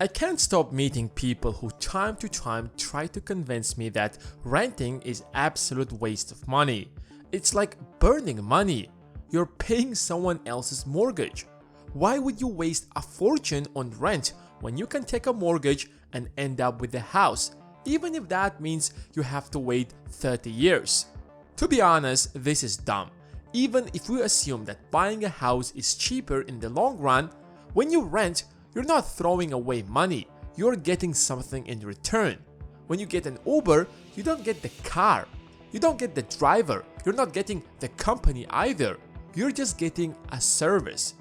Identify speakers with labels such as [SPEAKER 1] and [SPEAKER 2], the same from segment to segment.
[SPEAKER 1] I can't stop meeting people who time to time try to convince me that renting is absolute waste of money. It's like burning money. You're paying someone else's mortgage. Why would you waste a fortune on rent when you can take a mortgage and end up with a house, even if that means you have to wait 30 years? To be honest, this is dumb. Even if we assume that buying a house is cheaper in the long run, when you rent, you're not throwing away money, you're getting something in return. When you get an Uber, you don't get the car, you don't get the driver, you're not getting the company either, you're just getting a service.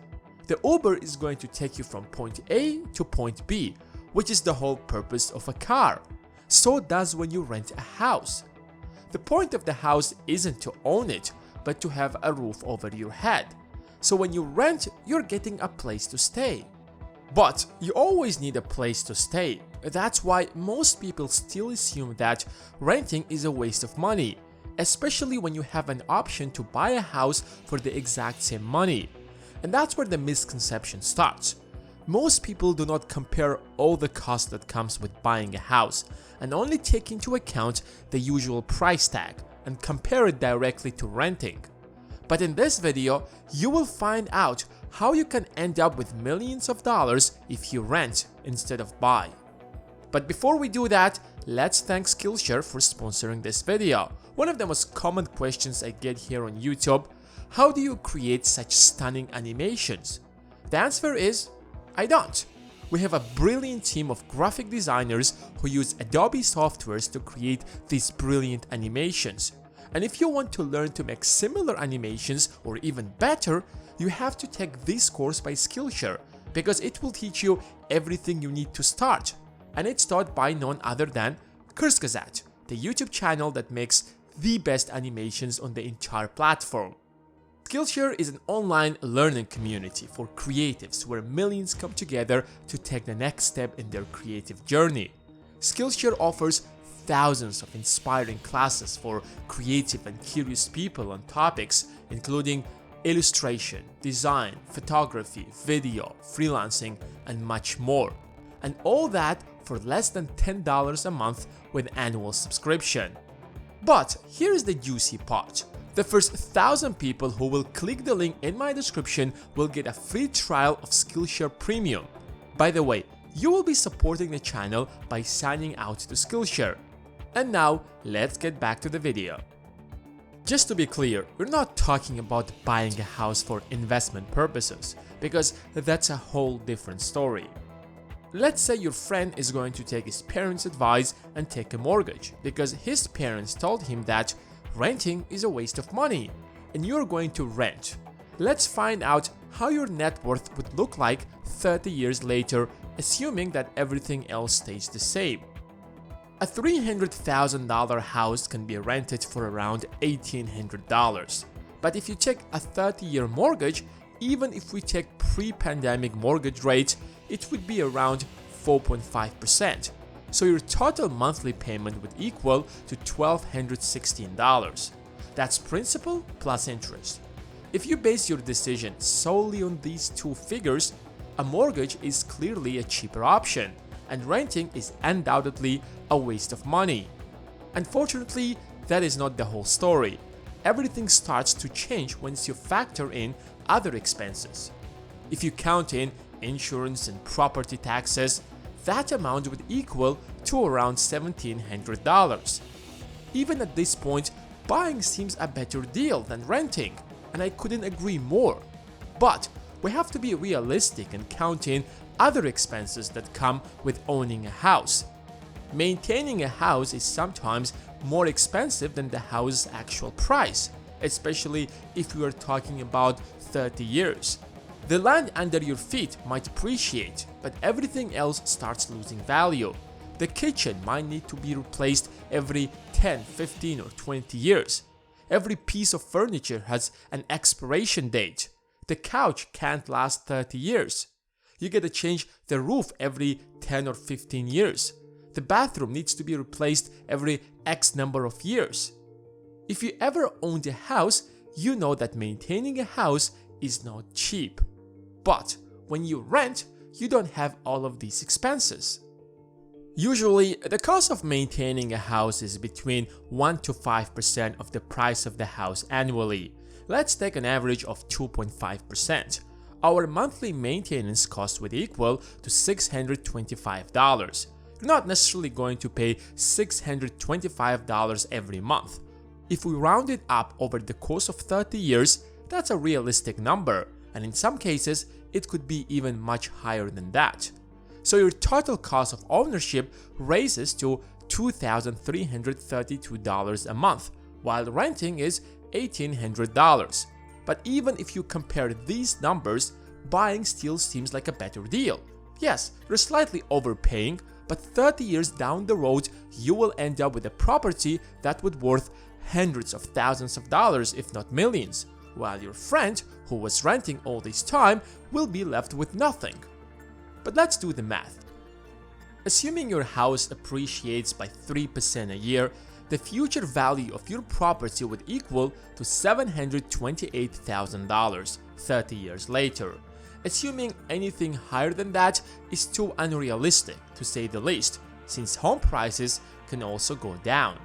[SPEAKER 1] The Uber is going to take you from point A to point B, which is the whole purpose of a car. So does when you rent a house. The point of the house isn't to own it, but to have a roof over your head. So when you rent, you're getting a place to stay. But you always need a place to stay. That's why most people still assume that renting is a waste of money, especially when you have an option to buy a house for the exact same money. And that's where the misconception starts. Most people do not compare all the costs that comes with buying a house and only take into account the usual price tag and compare it directly to renting. But in this video, you will find out how you can end up with millions of dollars if you rent instead of buy. But before we do that, let's thank Skillshare for sponsoring this video. One of the most common questions I get here on YouTube: how do you create such stunning animations? The answer is, I don't. We have a brilliant team of graphic designers who use Adobe softwares to create these brilliant animations. And if you want to learn to make similar animations or even better, you have to take this course by Skillshare because it will teach you everything you need to start. And it's taught by none other than Kurzgesagt, the YouTube channel that makes the best animations on the entire platform. Skillshare is an online learning community for creatives where millions come together to take the next step in their creative journey. Skillshare offers thousands of inspiring classes for creative and curious people on topics including illustration, design, photography, video, freelancing, and much more. And all that for less than $10 a month with annual subscription. But here's the juicy part. The first 1,000 people who will click the link in my description will get a free trial of Skillshare Premium. By the way, you will be supporting the channel by signing out to Skillshare. And now, let's get back to the video. Just to be clear, we're not talking about buying a house for investment purposes, because that's a whole different story. Let's say your friend is going to take his parents' advice and take a mortgage, because his parents told him that renting is a waste of money, and you're going to rent. Let's find out how your net worth would look like 30 years later, assuming that everything else stays the same. A $300,000 house can be rented for around $1,800. But if you take a 30-year mortgage, even if we take pre-pandemic mortgage rates, it would be around 4.5%. So your total monthly payment would equal to $1,216. That's principal plus interest. If you base your decision solely on these two figures, a mortgage is clearly a cheaper option, and renting is undoubtedly a waste of money. Unfortunately, that is not the whole story. Everything starts to change once you factor in other expenses. If you count in insurance and property taxes, that amount would equal to around $1,700. Even at this point, buying seems a better deal than renting, and I couldn't agree more. But we have to be realistic and count in other expenses that come with owning a house. Maintaining a house is sometimes more expensive than the house's actual price, especially if you are talking about 30 years. The land under your feet might appreciate, but everything else starts losing value. The kitchen might need to be replaced every 10, 15, or 20 years. Every piece of furniture has an expiration date. The couch can't last 30 years. You gotta change the roof every 10 or 15 years. The bathroom needs to be replaced every X number of years. If you ever owned a house, you know that maintaining a house is not cheap. But when you rent, you don't have all of these expenses. Usually, the cost of maintaining a house is between 1 to 5% of the price of the house annually. Let's take an average of 2.5%. Our monthly maintenance cost would equal to $625. You're not necessarily going to pay $625 every month. If we round it up over the course of 30 years, that's a realistic number, and in some cases, it could be even much higher than that. So your total cost of ownership raises to $2,332 a month, while renting is $1,800. But even if you compare these numbers, buying still seems like a better deal. Yes, you're slightly overpaying, but 30 years down the road, you will end up with a property that would worth hundreds of thousands of dollars, if not millions, while your friend, who was renting all this time, will be left with nothing. But let's do the math. Assuming your house appreciates by 3% a year, the future value of your property would equal to $728,000 30 years later. Assuming anything higher than that is too unrealistic, to say the least, since home prices can also go down.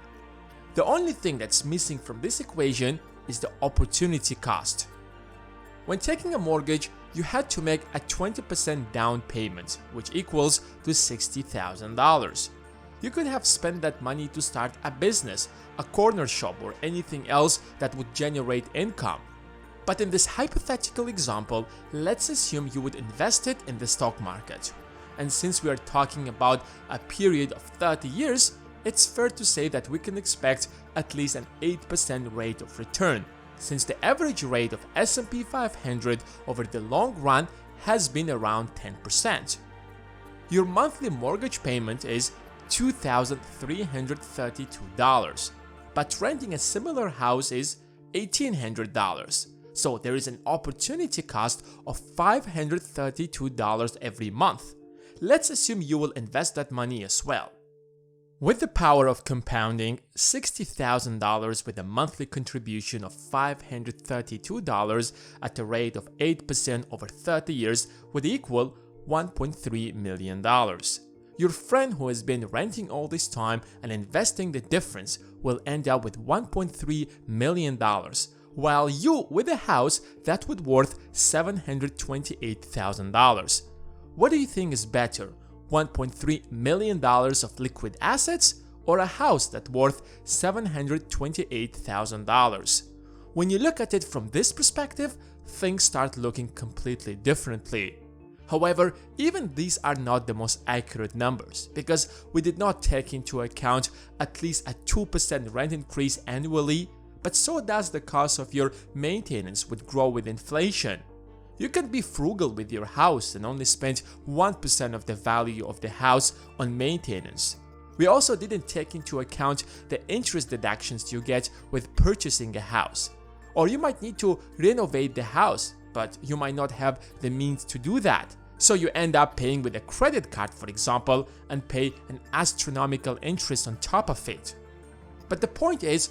[SPEAKER 1] The only thing that's missing from this equation is the opportunity cost. When taking a mortgage, you had to make a 20% down payment, which equals to $60,000. You could have spent that money to start a business, a corner shop, or anything else that would generate income. But in this hypothetical example, let's assume you would invest it in the stock market. And since we are talking about a period of 30 years, it's fair to say that we can expect at least an 8% rate of return, since the average rate of S&P 500 over the long run has been around 10%. Your monthly mortgage payment is $2,332, but renting a similar house is $1,800. So there is an opportunity cost of $532 every month. Let's assume you will invest that money as well. With the power of compounding, $60,000 with a monthly contribution of $532 at a rate of 8% over 30 years would equal $1.3 million. Your friend who has been renting all this time and investing the difference will end up with $1.3 million, while you with a house that would worth $728,000. What do you think is better? $1.3 million of liquid assets or a house that's worth $728,000? When you look at it from this perspective, things start looking completely differently. However, even these are not the most accurate numbers because we did not take into account at least a 2% rent increase annually, but so does the cost of your maintenance would grow with inflation. You can be frugal with your house and only spend 1% of the value of the house on maintenance. We also didn't take into account the interest deductions you get with purchasing a house. Or you might need to renovate the house, but you might not have the means to do that. So you end up paying with a credit card, for example, and pay an astronomical interest on top of it. But the point is,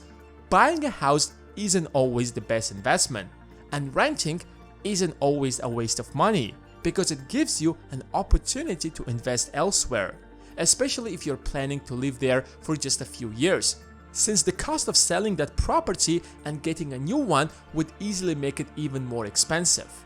[SPEAKER 1] buying a house isn't always the best investment, and renting isn't always a waste of money because it gives you an opportunity to invest elsewhere, especially if you're planning to live there for just a few years, since the cost of selling that property and getting a new one would easily make it even more expensive.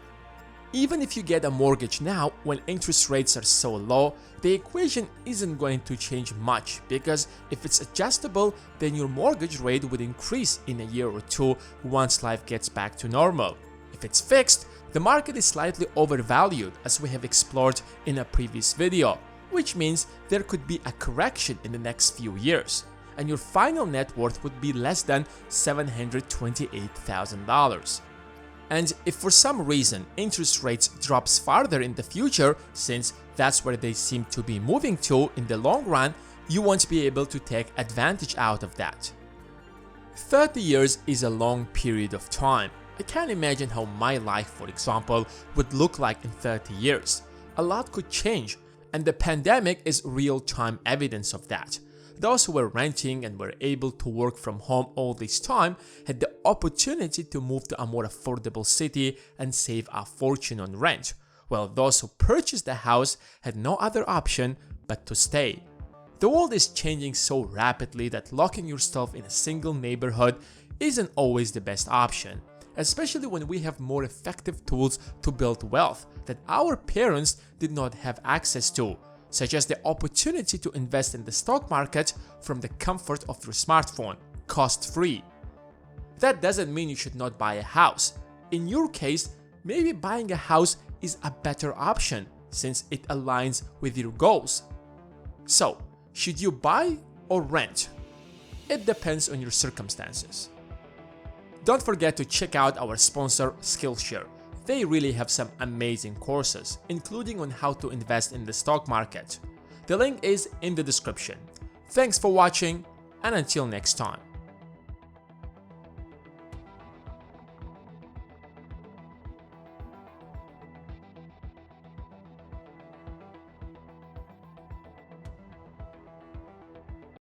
[SPEAKER 1] Even if you get a mortgage now when interest rates are so low, the equation isn't going to change much because if it's adjustable, then your mortgage rate would increase in a year or two once life gets back to normal. If it's fixed, the market is slightly overvalued as we have explored in a previous video, which means there could be a correction in the next few years, and your final net worth would be less than $728,000. And if for some reason interest rates drops farther in the future, since that's where they seem to be moving to in the long run, you won't be able to take advantage out of that. 30 years is a long period of time. I can't imagine how my life, for example, would look like in 30 years. A lot could change, and the pandemic is real-time evidence of that. Those who were renting and were able to work from home all this time had the opportunity to move to a more affordable city and save a fortune on rent, while those who purchased the house had no other option but to stay. The world is changing so rapidly that locking yourself in a single neighborhood isn't always the best option, especially when we have more effective tools to build wealth that our parents did not have access to, such as the opportunity to invest in the stock market from the comfort of your smartphone, cost-free. That doesn't mean you should not buy a house. In your case, maybe buying a house is a better option since it aligns with your goals. So, should you buy or rent? It depends on your circumstances. Don't forget to check out our sponsor Skillshare. They really have some amazing courses, including on how to invest in the stock market. The link is in the description. Thanks for watching, and until next time.